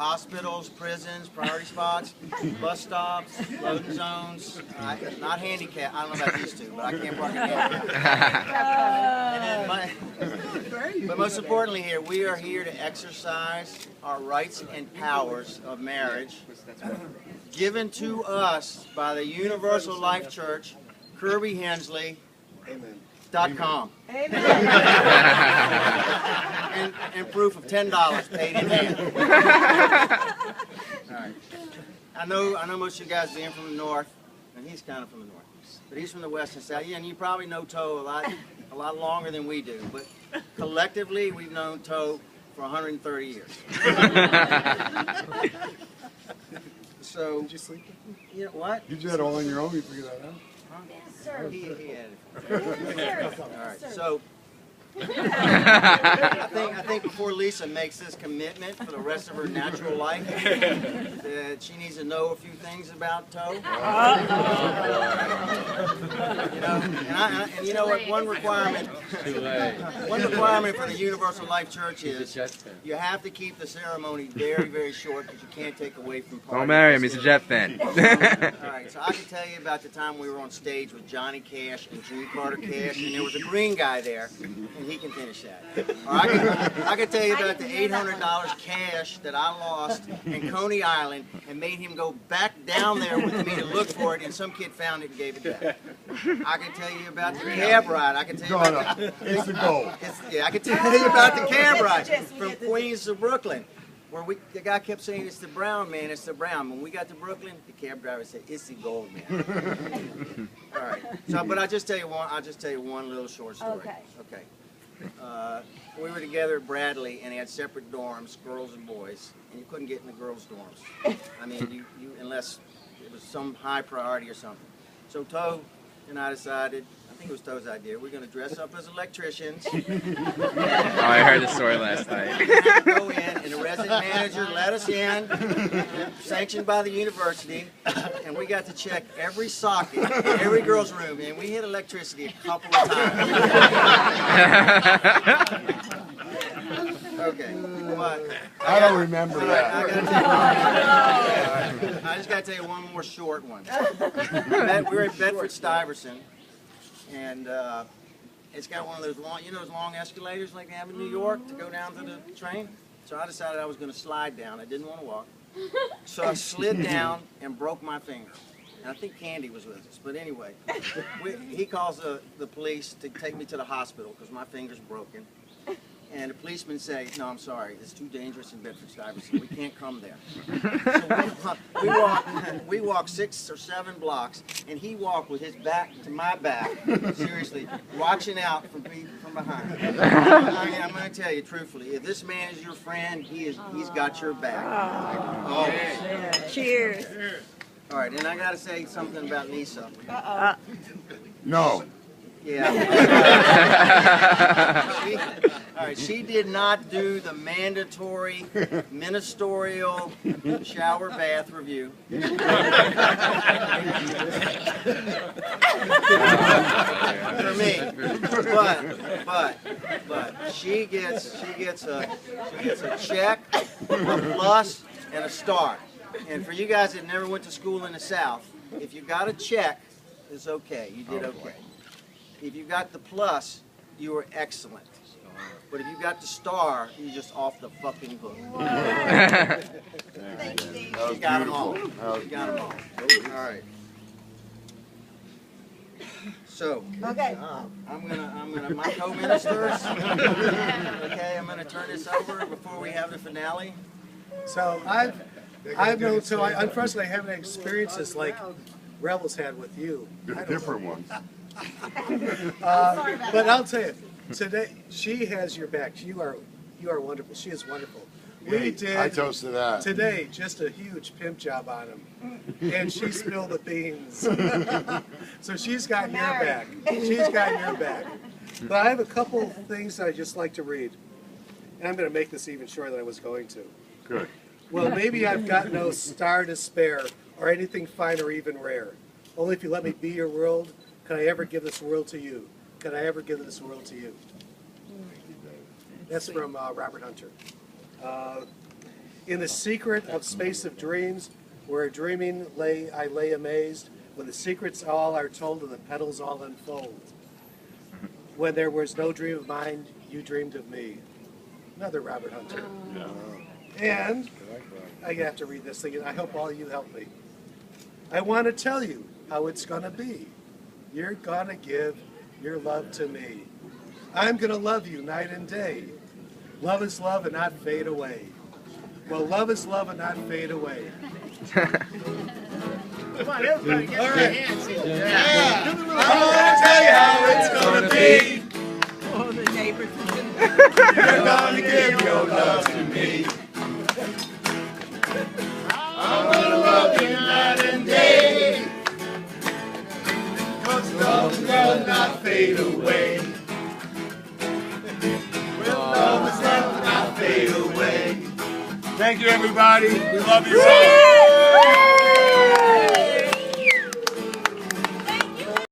hospitals, prisons, priority spots, bus stops, loading zones, not handicap. I don't know about these two, but I can't park in handicap. But most importantly here, we are here to exercise our rights and powers of marriage given to us by the Universal Life Church, Kirby Hensley. Amen. .com. and proof of $10 paid in hand. All right. I know most of you guys are from the north, and he's kind of from the north, but he's from the west and south. Yeah, and you probably know Toe a lot longer than we do, but collectively we've known Toe for 130 years. So, Did you sleep? You know what? You did that all on your own? You figured that out? Huh? Yes, sir. He had it. Yes, sir. All right, so I think before Lisa makes this commitment for the rest of her natural life, that she needs to know a few things about Toe. And you know what? One requirement for the Universal Life Church is you have to keep the ceremony very, very short because you can't take away from parties. Don't marry him. He's a Jet fan. All right, so I can tell you about the time we were on stage with Johnny Cash and Jimmy Carter Cash, and there was a green guy there, and he can finish that. Or I can tell you about the $800 cash that I lost in Coney Island and made him go back down there with me to look for it, and some kid found it and gave it back. I can tell you about the cab ride. I can tell you about it's the goal. Yeah, I can tell you about the cab ride from Queens to Brooklyn, where the guy kept saying, "It's the brown man, it's the brown." When we got to Brooklyn, the cab driver said, "It's the gold man." All right. So, but I'll just tell you one little short story. Okay. We were together at Bradley, and they had separate dorms, girls and boys, and you couldn't get in the girls' dorms. I mean, you unless it was some high priority or something. So Toe and I decided, I think it was Toe's idea, we're going to dress up as electricians. Oh, I heard the story last night. Go in, and the resident manager let us in, sanctioned by the university, and we got to check every socket in every girl's room, and we hit electricity a couple of times. Okay, but I don't remember that. I just got to tell you one more short one. We were at Bedford-Stuyvesant, and it's got one of those long, those long escalators like they have in New York to go down to the train. So I decided I was going to slide down. I didn't want to walk. So I slid down and broke my finger. And I think Candy was with us. But anyway, he calls the police to take me to the hospital because my finger's broken. And the policemen say, "No, I'm sorry, it's too dangerous in Bedford-Stuyvesant. We can't come there." So we walk 6 or 7 blocks, and he walked with his back to my back, seriously, watching out from behind. I'm going to tell you truthfully, if this man is your friend, he's got your back. Always. Cheers. All right, and I got to say something about Lisa. No. Yeah. She did not do the mandatory ministerial shower bath review. For me, but she gets a check, a plus, and a star. And for you guys that never went to school in the South, if you got a check, it's okay. You did okay. If you got the plus, you were excellent. But if you got the star, you're just off the fucking hook. Thank you, Dave. You got them all. You got them all. All right. So, Okay. I'm gonna, my co-ministers. Okay, I'm gonna turn this over before we have the finale. So I've known, so unfortunately I haven't experienced this like Rebels had with you. Different ones. But I'll tell you, today she has your back. You are wonderful. She is wonderful. We did. I toast to that. Today, just a huge pimp job on him, and she spilled the beans. So she's got your back. She's got your back. But I have a couple things I'd just like to read, and I'm going to make this even shorter than I was going to. Good. Well, maybe I've got no star to spare, or anything fine or even rare. Only if you let me be your world, can I ever give this world to you? Can I ever give this world to you? That's from Robert Hunter. In the secret of space of dreams, where dreaming I lay amazed, when the secrets all are told and the petals all unfold. When there was no dream of mine, you dreamed of me. Another Robert Hunter. And I have to read this thing, and I hope all you help me. I want to tell you how it's going to be. You're going to give your love to me. I'm going to love you night and day. Love is love and not fade away. Well, love is love and not fade away. Come on, everybody, get your hands in. Yeah. I want to tell you how it's going to be. Oh, the neighbors. You're going to give your love to me. I'm going to love you night and day. 'Cause love will not fade away. Well, love is love and not fade away. Thank you, everybody. We love you all.